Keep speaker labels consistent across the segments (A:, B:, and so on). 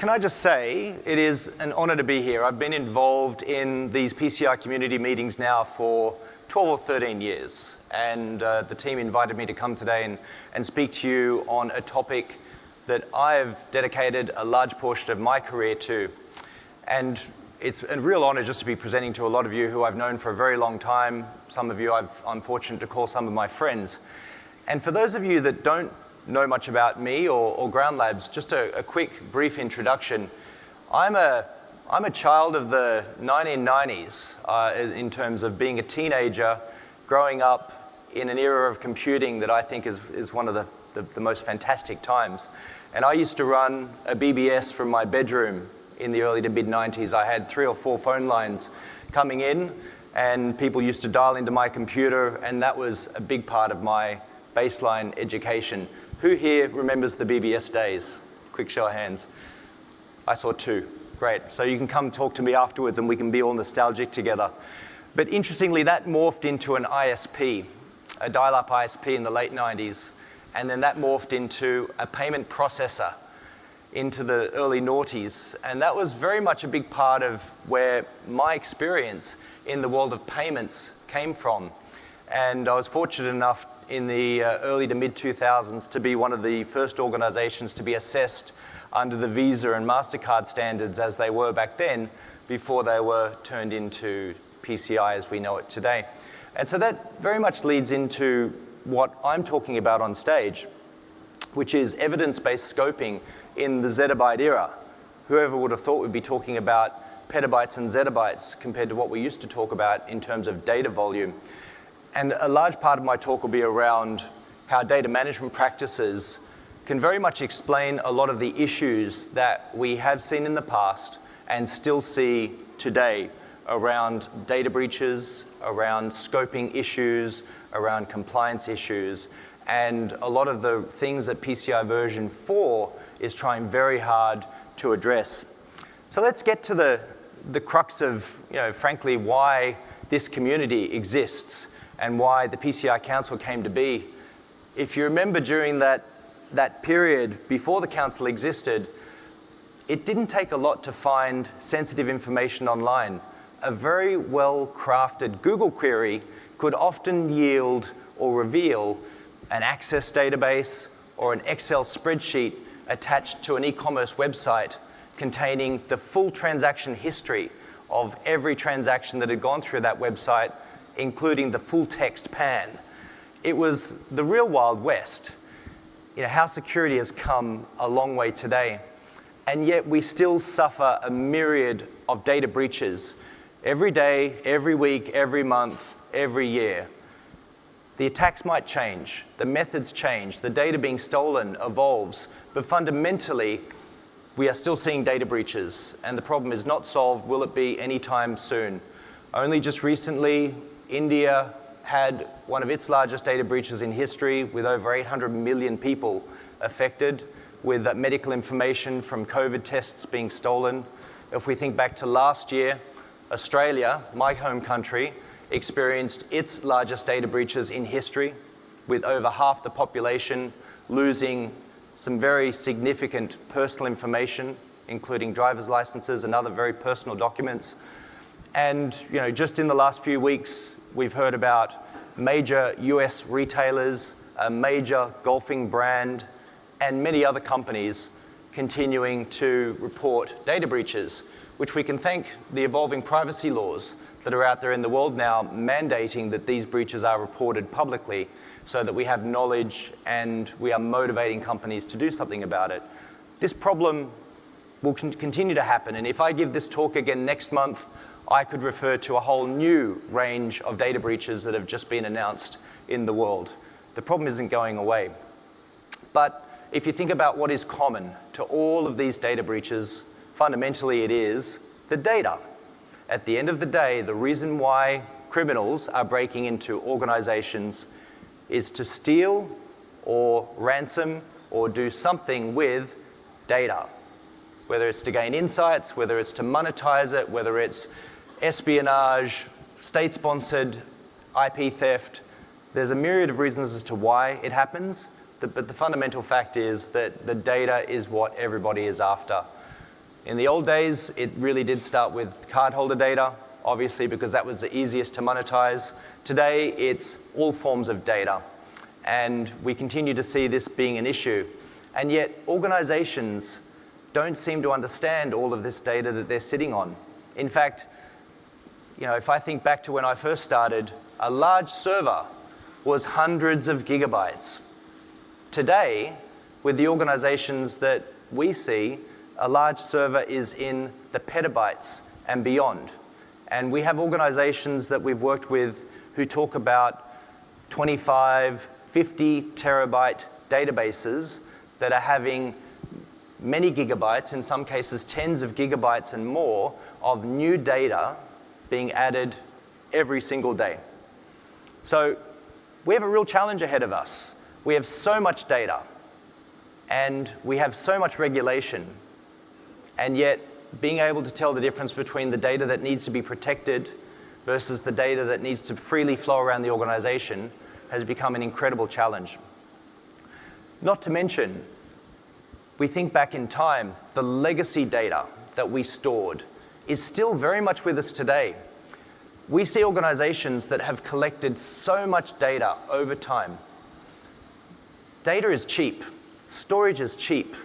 A: can I just say, it is an honor to be here. I've been involved in these PCI community meetings now for 12 or 13 years. And the team invited me to come today and speak to you on a topic that I've dedicated a large portion of my career to. And it's a real honor just to be presenting to a lot of you who I've known for a very long time. Some of you I'm fortunate to call some of my friends. And for those of you that don't know much about me or Ground Labs, just a quick, brief introduction. I'm a child of the 1990s in terms of being a teenager, growing up in an era of computing that I think is one of the most fantastic times. And I used to run a BBS from my bedroom in the early to mid-90s. I had 3 or 4 phone lines coming in, and people used to dial into my computer, and that was a big part of my baseline education. Who here remembers the BBS days? Quick show of hands. I saw 2. Great. So you can come talk to me afterwards and we can be all nostalgic together. But interestingly, that morphed into an ISP, a dial-up ISP in the late 90s. And then that morphed into a payment processor into the early noughties. And that was very much a big part of where my experience in the world of payments came from. And I was fortunate enough in the early to mid-2000s to be one of the first organizations to be assessed under the Visa and MasterCard standards as they were back then, before they were turned into PCI as we know it today. And so that very much leads into what I'm talking about on stage, which is evidence-based scoping in the zettabyte era. Whoever would have thought we'd be talking about petabytes and zettabytes compared to what we used to talk about in terms of data volume. And a large part of my talk will be around how data management practices can very much explain a lot of the issues that we have seen in the past and still see today around data breaches, around scoping issues, around compliance issues, and a lot of the things that PCI version 4 is trying very hard to address. So let's get to the crux of, frankly, why this community exists and why the PCI Council came to be. If you remember during that period before the council existed, it didn't take a lot to find sensitive information online. A very well-crafted Google query could often yield or reveal an Access database or an Excel spreadsheet attached to an e-commerce website containing the full transaction history of every transaction that had gone through that website, including the full text pan. It was the real Wild West. How security has come a long way today. And yet we still suffer a myriad of data breaches every day, every week, every month, every year. The attacks might change, the methods change, the data being stolen evolves, but fundamentally, we are still seeing data breaches, and the problem is not solved. Will it be anytime soon? Only just recently, India had one of its largest data breaches in history, with over 800 million people affected, with medical information from COVID tests being stolen. If we think back to last year, Australia, my home country, experienced its largest data breaches in history, with over half the population losing some very significant personal information, including driver's licenses and other very personal documents. And just in the last few weeks, we've heard about major US retailers, a major golfing brand, and many other companies continuing to report data breaches, which we can thank the evolving privacy laws that are out there in the world now mandating that these breaches are reported publicly so that we have knowledge and we are motivating companies to do something about it. This problem will continue to happen, and if I give this talk again next month, I could refer to a whole new range of data breaches that have just been announced in the world. The problem isn't going away. But if you think about what is common to all of these data breaches, fundamentally it is the data. At the end of the day, the reason why criminals are breaking into organizations is to steal or ransom or do something with data. Whether it's to gain insights, whether it's to monetize it, whether it's espionage, state-sponsored IP theft. There's a myriad of reasons as to why it happens, but the fundamental fact is that the data is what everybody is after. In the old days, it really did start with cardholder data, obviously because that was the easiest to monetize. Today, it's all forms of data. And we continue to see this being an issue. And yet, organizations don't seem to understand all of this data that they're sitting on. In fact, if I think back to when I first started, a large server was hundreds of gigabytes. Today, with the organizations that we see, a large server is in the petabytes and beyond. And we have organizations that we've worked with who talk about 25, 50 terabyte databases that are having many gigabytes, in some cases tens of gigabytes and more, of new data being added every single day. So we have a real challenge ahead of us. We have so much data, and we have so much regulation, and yet being able to tell the difference between the data that needs to be protected versus the data that needs to freely flow around the organization has become an incredible challenge. Not to mention, we think back in time, the legacy data that we stored is still very much with us today. We see organizations that have collected so much data over time. Data is cheap. Storage is cheap.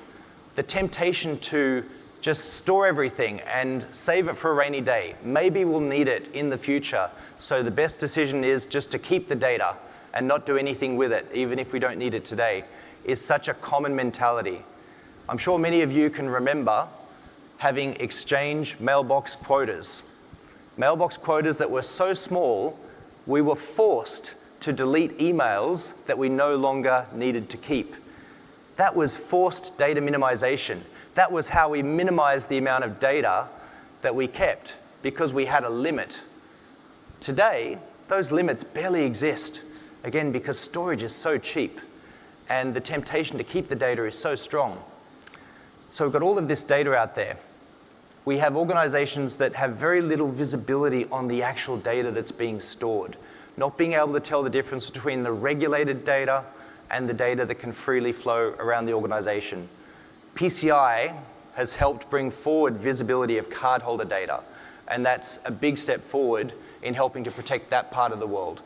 A: The temptation to just store everything and save it for a rainy day. Maybe we'll need it in the future, so the best decision is just to keep the data and not do anything with it, even if we don't need it today, is such a common mentality. I'm sure many of you can remember having Exchange mailbox quotas. Mailbox quotas that were so small, we were forced to delete emails that we no longer needed to keep. That was forced data minimization. That was how we minimized the amount of data that we kept, because we had a limit. Today, those limits barely exist, again, because storage is so cheap and the temptation to keep the data is so strong. So we've got all of this data out there. We have organizations that have very little visibility on the actual data that's being stored, not being able to tell the difference between the regulated data and the data that can freely flow around the organization. PCI has helped bring forward visibility of cardholder data, and that's a big step forward in helping to protect that part of the world.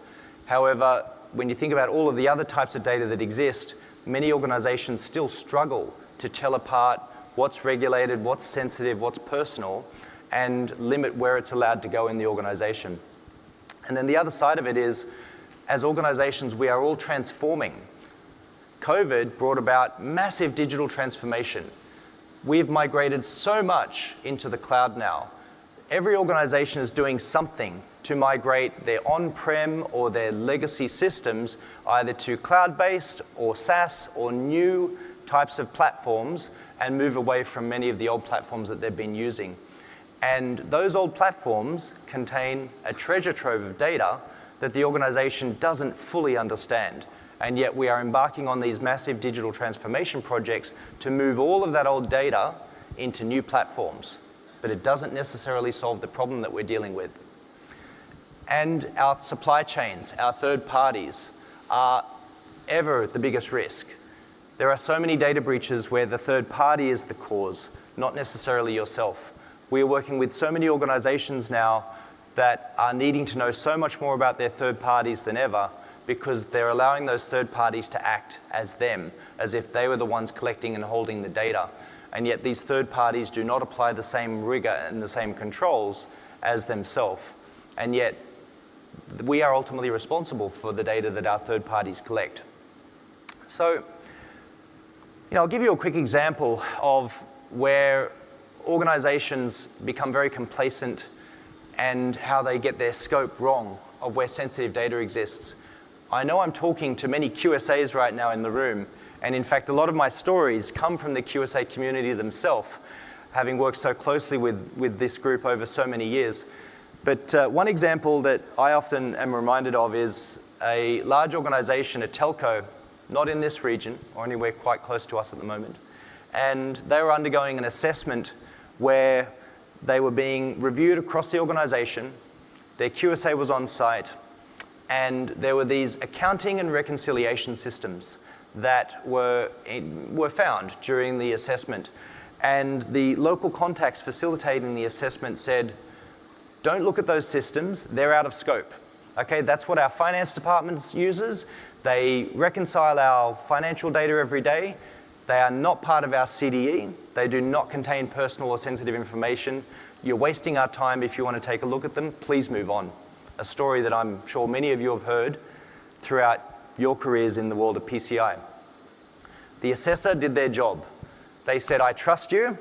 A: However, when you think about all of the other types of data that exist, many organizations still struggle to tell apart what's regulated, what's sensitive, what's personal, and limit where it's allowed to go in the organization. And then the other side of it is, as organizations, we are all transforming. COVID brought about massive digital transformation. We've migrated so much into the cloud now. Every organization is doing something to migrate their on-prem or their legacy systems either to cloud-based or SaaS or new types of platforms and move away from many of the old platforms that they've been using. And those old platforms contain a treasure trove of data that the organization doesn't fully understand. And yet we are embarking on these massive digital transformation projects to move all of that old data into new platforms. But it doesn't necessarily solve the problem that we're dealing with. And our supply chains, our third parties, are ever the biggest risk. There are so many data breaches where the third party is the cause, not necessarily yourself. We are working with so many organizations now that are needing to know so much more about their third parties than ever, because they're allowing those third parties to act as them, as if they were the ones collecting and holding the data. And yet these third parties do not apply the same rigor and the same controls as themselves. And yet we are ultimately responsible for the data that our third parties collect. So, I'll give you a quick example of where organizations become very complacent and how they get their scope wrong of where sensitive data exists. I know I'm talking to many QSAs right now in the room, and in fact, a lot of my stories come from the QSA community themselves, having worked so closely with this group over so many years. But one example that I often am reminded of is a large organization, a telco, not in this region or anywhere quite close to us at the moment. And they were undergoing an assessment where they were being reviewed across the organization. Their QSA was on site, and there were these accounting and reconciliation systems that were found during the assessment. And the local contacts facilitating the assessment said, don't look at those systems, they're out of scope. Okay, that's what our finance department uses. They reconcile our financial data every day. They are not part of our CDE. They do not contain personal or sensitive information. You're wasting our time. If you want to take a look at them, please move on. A story that I'm sure many of you have heard throughout your careers in the world of PCI. The assessor did their job. They said, I trust you,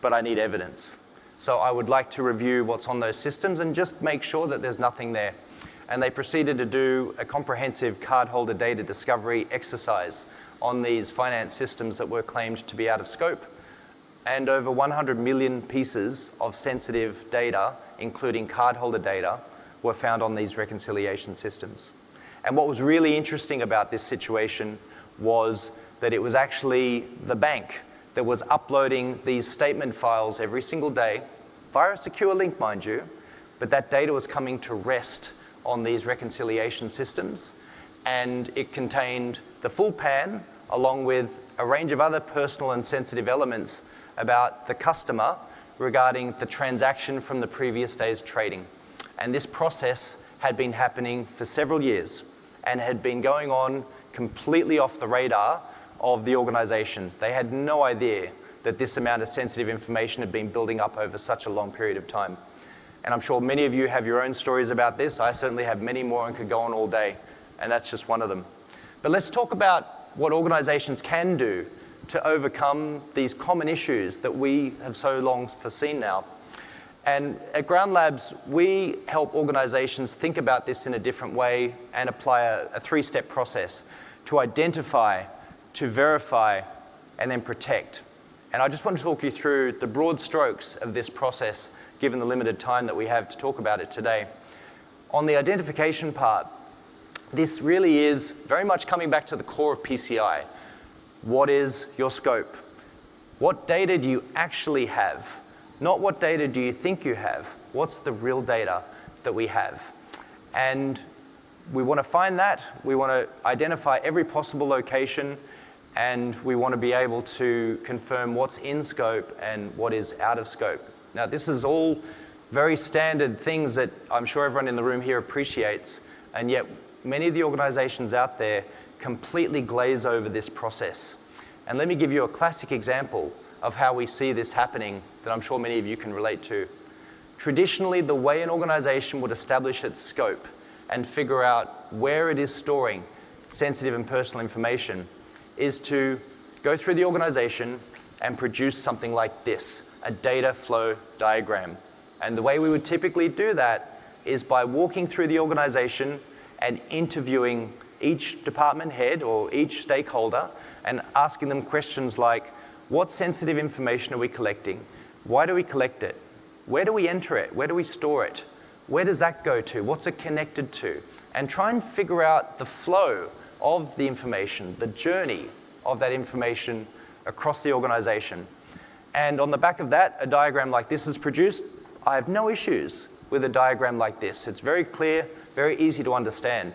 A: but I need evidence. So I would like to review what's on those systems and just make sure that there's nothing there. And they proceeded to do a comprehensive cardholder data discovery exercise on these finance systems that were claimed to be out of scope. And over 100 million pieces of sensitive data, including cardholder data, were found on these reconciliation systems. And what was really interesting about this situation was that it was actually the bank that was uploading these statement files every single day, via a secure link, mind you, but that data was coming to rest on these reconciliation systems, and it contained the full pan along with a range of other personal and sensitive elements about the customer regarding the transaction from the previous day's trading. And this process had been happening for several years and had been going on completely off the radar of the organization. They had no idea that this amount of sensitive information had been building up over such a long period of time. And I'm sure many of you have your own stories about this. I certainly have many more and could go on all day, and that's just one of them. But let's talk about what organizations can do to overcome these common issues that we have so long foreseen now. And at Ground Labs, we help organizations think about this in a different way and apply a three-step process to identify, to verify, and then protect. And I just want to talk you through the broad strokes of this process, given the limited time that we have to talk about it today. On the identification part, this really is very much coming back to the core of PCI. What is your scope? What data do you actually have? Not what data do you think you have. What's the real data that we have? And we want to find that. We want to identify every possible location, and we want to be able to confirm what's in scope and what is out of scope. Now, this is all very standard things that I'm sure everyone in the room here appreciates, and yet many of the organizations out there completely glaze over this process. And let me give you a classic example of how we see this happening that I'm sure many of you can relate to. Traditionally, the way an organization would establish its scope and figure out where it is storing sensitive and personal information is to go through the organization and produce something like this, a data flow diagram. And the way we would typically do that is by walking through the organization and interviewing each department head or each stakeholder and asking them questions like, what sensitive information are we collecting? Why do we collect it? Where do we enter it? Where do we store it? Where does that go to? What's it connected to? And try and figure out the flow of the information, the journey of that information across the organization. And on the back of that, a diagram like this is produced. I have no issues with a diagram like this. It's very clear, very easy to understand.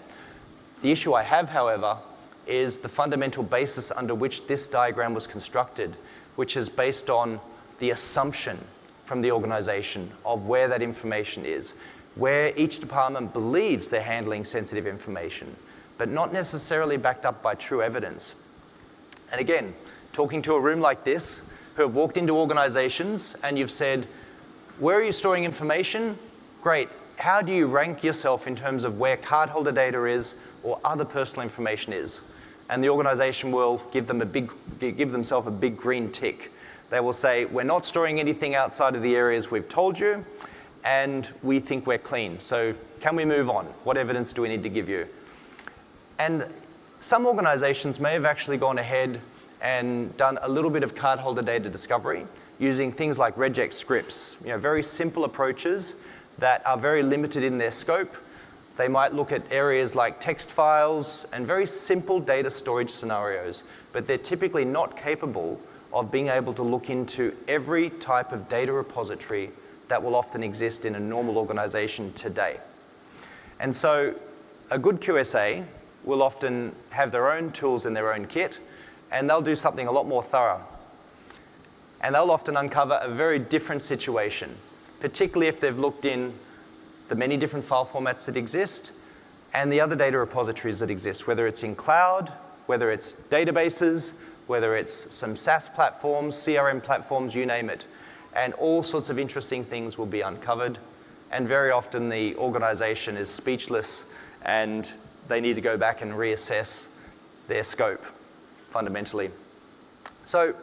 A: The issue I have, however, is the fundamental basis under which this diagram was constructed, which is based on the assumption from the organization of where that information is, where each department believes they're handling sensitive information, but not necessarily backed up by true evidence. And again, talking to a room like this, who have walked into organizations and you've said, where are you storing information? Great. How do you rank yourself in terms of where cardholder data is or other personal information is? And the organization will give themselves a big green tick. They will say, we're not storing anything outside of the areas we've told you, and we think we're clean. So can we move on? What evidence do we need to give you? And some organizations may have actually gone ahead and done a little bit of cardholder data discovery using things like regex scripts, very simple approaches that are very limited in their scope. They might look at areas like text files and very simple data storage scenarios, but they're typically not capable of being able to look into every type of data repository that will often exist in a normal organization today. And so a good QSA will often have their own tools in their own kit, and they'll do something a lot more thorough. and they'll often uncover a very different situation, particularly if they've looked in the many different file formats that exist and the other data repositories that exist, whether it's in cloud, whether it's databases, whether it's some SaaS platforms, CRM platforms, you name it. And all sorts of interesting things will be uncovered. And very often the organization is speechless and they need to go back and reassess their scope, fundamentally. So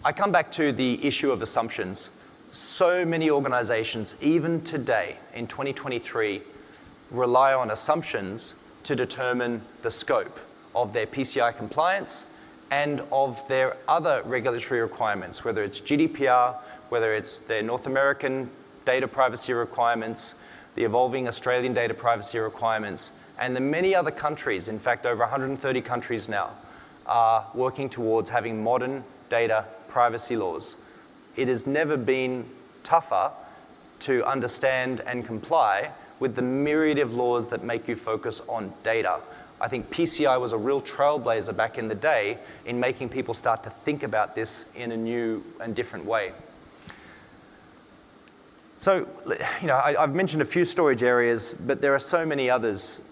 A: I come back to the issue of assumptions. So many organizations, even today in 2023, rely on assumptions to determine the scope of their PCI compliance and of their other regulatory requirements, whether it's GDPR, whether it's their North American data privacy requirements, the evolving Australian data privacy requirements, and the many other countries, in fact over 130 countries now, are working towards having modern data privacy laws. It has never been tougher to understand and comply with the myriad of laws that make you focus on data. I think PCI was a real trailblazer back in the day in making people start to think about this in a new and different way. So, I've mentioned a few storage areas, but there are so many others.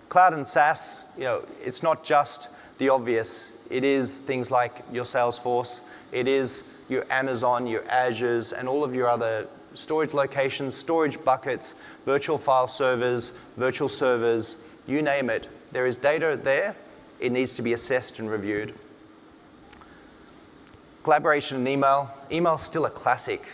A: Cloud and SaaS, it's not just the obvious. It is things like your Salesforce. It is your Amazon, your Azures, and all of your other storage locations, storage buckets, virtual file servers, virtual servers, you name it. There is data there. It needs to be assessed and reviewed. Collaboration and email. Email's still a classic.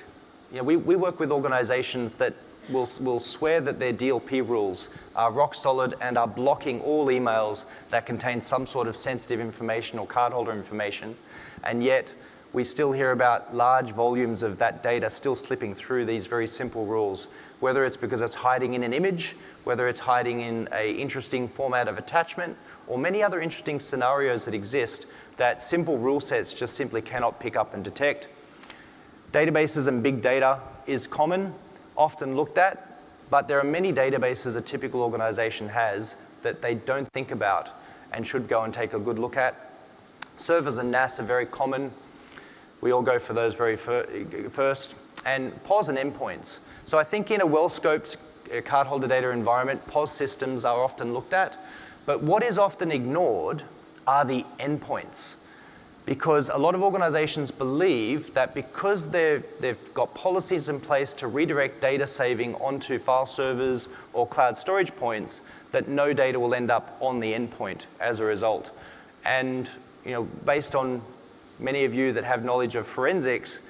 A: We work with organizations that will swear that their DLP rules are rock solid and are blocking all emails that contain some sort of sensitive information or cardholder information, and yet we still hear about large volumes of that data still slipping through these very simple rules, whether it's because it's hiding in an image, whether it's hiding in an interesting format of attachment, or many other interesting scenarios that exist that simple rule sets just simply cannot pick up and detect. Databases and big data is common, often looked at, but there are many databases a typical organization has that they don't think about and should go and take a good look at. Servers and NAS are very common. We all go for those very first. And POS and endpoints. So I think in a well-scoped cardholder data environment, POS systems are often looked at, but what is often ignored are the endpoints. Because a lot of organizations believe that because they've got policies in place to redirect data saving onto file servers or cloud storage points, that no data will end up on the endpoint as a result. And based on many of you that have knowledge of forensics,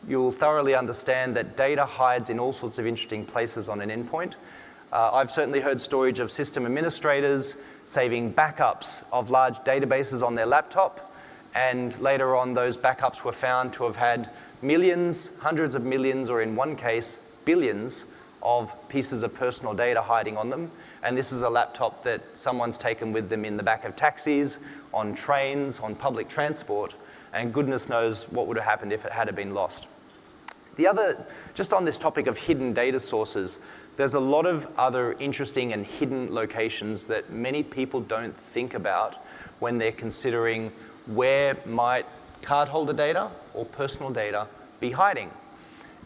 A: you'll thoroughly understand that data hides in all sorts of interesting places on an endpoint. I've certainly heard stories of system administrators saving backups of large databases on their laptop, and later on those backups were found to have had millions, hundreds of millions, or in one case, billions of pieces of personal data hiding on them. And this is a laptop that someone's taken with them in the back of taxis, on trains, on public transport, and goodness knows what would have happened if it had been lost. Just on this topic of hidden data sources, there's a lot of other interesting and hidden locations that many people don't think about when they're considering where might cardholder data or personal data be hiding.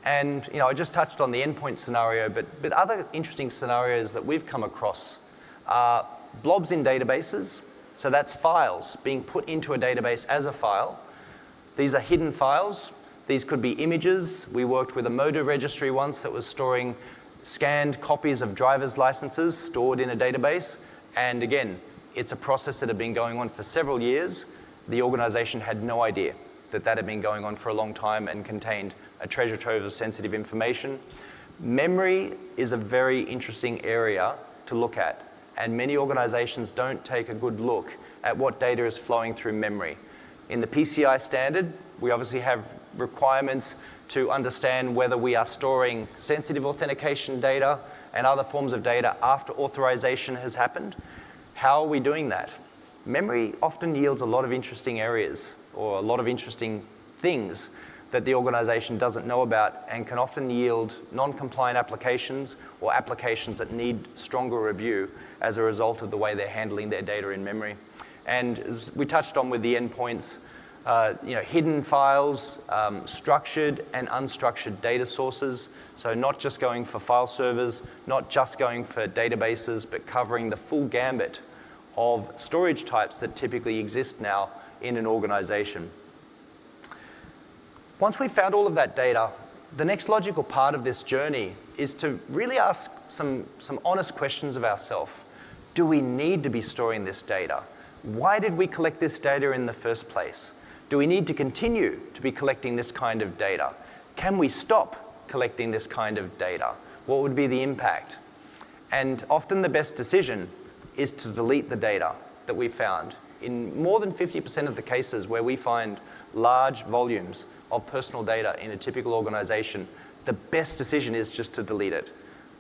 A: And I just touched on the endpoint scenario, but other interesting scenarios that we've come across are blobs in databases. So that's files being put into a database as a file. These are hidden files. These could be images. We worked with a motor registry once that was storing scanned copies of driver's licenses stored in a database. And again, it's a process that had been going on for several years. The organization had no idea that had been going on for a long time and contained a treasure trove of sensitive information. Memory is a very interesting area to look at, and many organizations don't take a good look at what data is flowing through memory. In the PCI standard, we obviously have requirements to understand whether we are storing sensitive authentication data and other forms of data after authorization has happened. How are we doing that? Memory often yields a lot of interesting areas or a lot of interesting things that the organization doesn't know about and can often yield non-compliant applications or applications that need stronger review as a result of the way they're handling their data in memory. And as we touched on with the endpoints, hidden files, structured and unstructured data sources. So not just going for file servers, not just going for databases, but covering the full gambit of storage types that typically exist now in an organization. Once we've found all of that data, the next logical part of this journey is to really ask some honest questions of ourselves. Do we need to be storing this data? Why did we collect this data in the first place? Do we need to continue to be collecting this kind of data? Can we stop collecting this kind of data? What would be the impact? And often the best decision is to delete the data that we found. In more than 50% of the cases where we find large volumes of personal data in a typical organization, the best decision is just to delete it.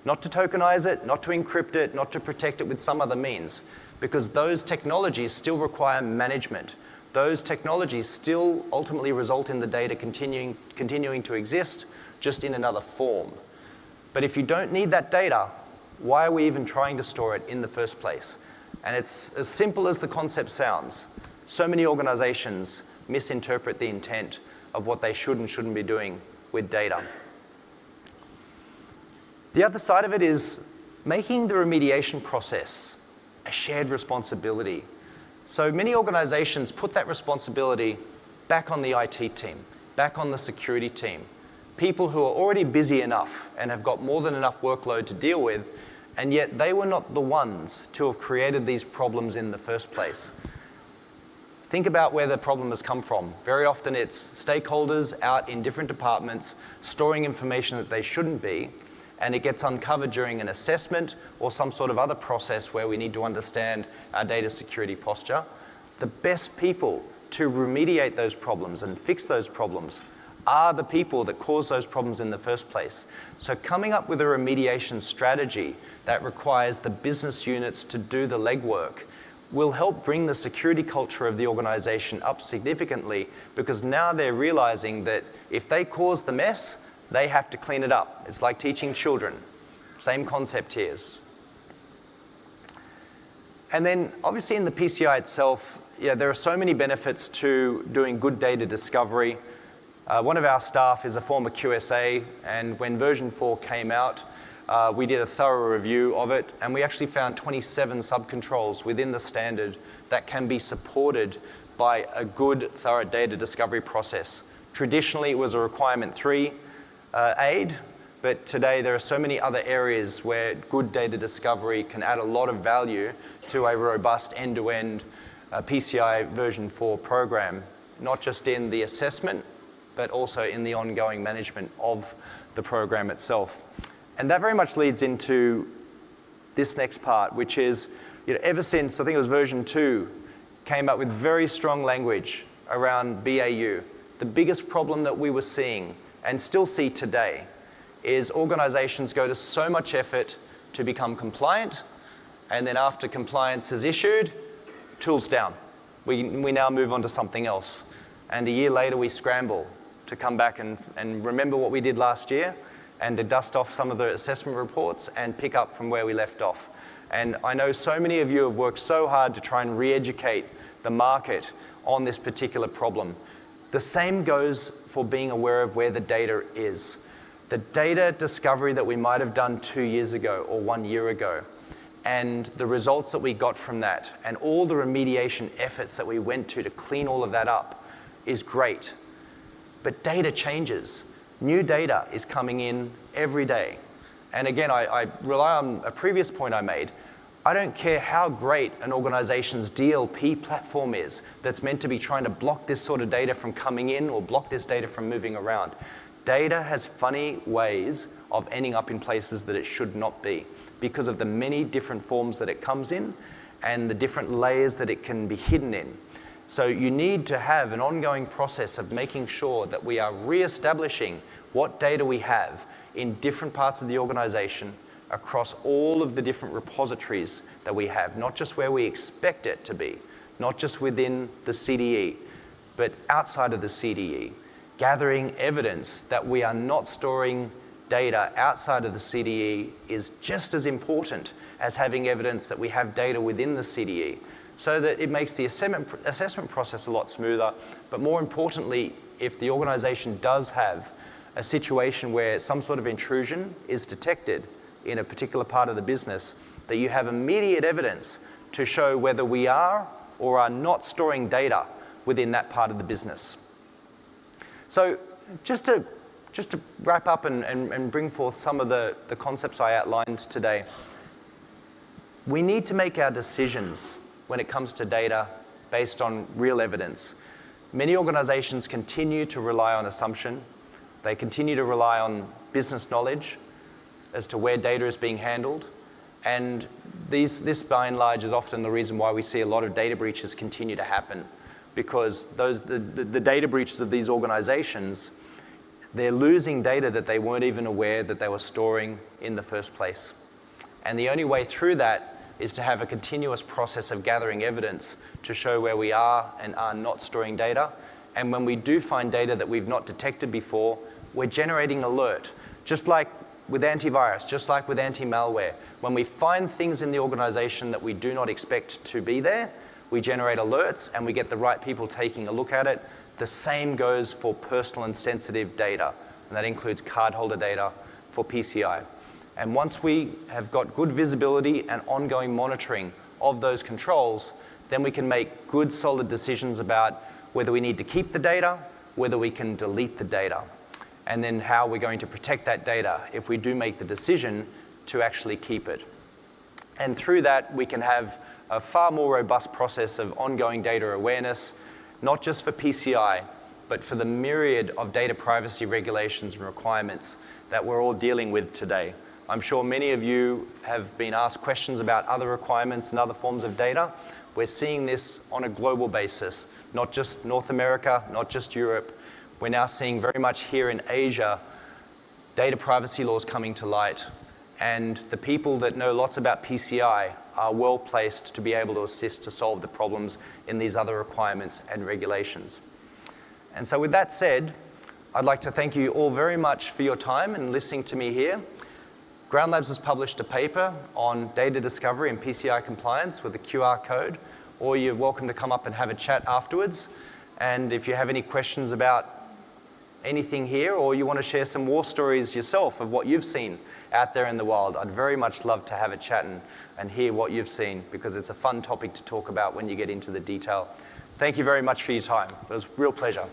A: Not to tokenize it, not to encrypt it, not to protect it with some other means, because those technologies still require management. Those technologies still ultimately result in the data continuing to exist, just in another form. But if you don't need that data, why are we even trying to store it in the first place? And it's as simple as the concept sounds. So many organizations misinterpret the intent of what they should and shouldn't be doing with data. The other side of it is making the remediation process a shared responsibility. So many organizations put that responsibility back on the IT team, back on the security team, people who are already busy enough and have got more than enough workload to deal with, and yet they were not the ones to have created these problems in the first place. Think about where the problem has come from. Very often it's stakeholders out in different departments storing information that they shouldn't be, and it gets uncovered during an assessment or some sort of other process where we need to understand our data security posture. The best people to remediate those problems and fix those problems are the people that cause those problems in the first place. So coming up with a remediation strategy that requires the business units to do the legwork will help bring the security culture of the organization up significantly, because now they're realizing that if they cause the mess, they have to clean it up. It's like teaching children. Same concept here. And then obviously in the PCI itself, there are so many benefits to doing good data discovery. One of our staff is a former QSA, and when version 4 came out, we did a thorough review of it, and we actually found 27 subcontrols within the standard that can be supported by a good, thorough data discovery process. Traditionally, it was a requirement 3 aid, but today there are so many other areas where good data discovery can add a lot of value to a robust end-to-end PCI version 4 program, not just in the assessment, but also in the ongoing management of the program itself. And that very much leads into this next part, which is, ever since, I think it was version 2, came up with very strong language around BAU. The biggest problem that we were seeing, and still see today, is organizations go to so much effort to become compliant, and then after compliance is issued, tools down. We now move on to something else. And a year later, we scramble to come back and remember what we did last year, and to dust off some of the assessment reports and pick up from where we left off. And I know so many of you have worked so hard to try and re-educate the market on this particular problem. The same goes for being aware of where the data is. The data discovery that we might have done 2 years ago or 1 year ago, and the results that we got from that, and all the remediation efforts that we went to clean all of that up is great. But data changes. New data is coming in every day. And again, I rely on a previous point I made. I don't care how great an organization's DLP platform is that's meant to be trying to block this sort of data from coming in or block this data from moving around. Data has funny ways of ending up in places that it should not be because of the many different forms that it comes in and the different layers that it can be hidden in. So you need to have an ongoing process of making sure that we are re-establishing what data we have in different parts of the organization across all of the different repositories that we have, not just where we expect it to be, not just within the CDE, but outside of the CDE, gathering evidence that we are not storing data outside of the CDE is just as important as having evidence that we have data within the CDE. so that it makes the assessment process a lot smoother. But more importantly, if the organization does have a situation where some sort of intrusion is detected in a particular part of the business, that you have immediate evidence to show whether we are or are not storing data within that part of the business. So just to wrap up and bring forth some of the concepts I outlined today, we need to make our decisions when it comes to data based on real evidence. Many organizations continue to rely on assumption. They continue to rely on business knowledge as to where data is being handled. And this, by and large, is often the reason why we see a lot of data breaches continue to happen, because the data breaches of these organizations, they're losing data that they weren't even aware that they were storing in the first place. And the only way through that is to have a continuous process of gathering evidence to show where we are and are not storing data. And when we do find data that we've not detected before, we're generating alert. Just like with antivirus, just like with anti-malware, when we find things in the organization that we do not expect to be there, we generate alerts and we get the right people taking a look at it. The same goes for personal and sensitive data, and that includes cardholder data for PCI. And once we have got good visibility and ongoing monitoring of those controls, then we can make good, solid decisions about whether we need to keep the data, whether we can delete the data, and then how we're going to protect that data if we do make the decision to actually keep it. And through that, we can have a far more robust process of ongoing data awareness, not just for PCI, but for the myriad of data privacy regulations and requirements that we're all dealing with today. I'm sure many of you have been asked questions about other requirements and other forms of data. We're seeing this on a global basis, not just North America, not just Europe. We're now seeing very much here in Asia, data privacy laws coming to light. And the people that know lots about PCI are well placed to be able to assist to solve the problems in these other requirements and regulations. And so with that said, I'd like to thank you all very much for your time and listening to me here. Ground Labs has published a paper on data discovery and PCI compliance with a QR code, or you're welcome to come up and have a chat afterwards. And if you have any questions about anything here, or you want to share some war stories yourself of what you've seen out there in the wild, I'd very much love to have a chat and hear what you've seen, because it's a fun topic to talk about when you get into the detail. Thank you very much for your time. It was a real pleasure.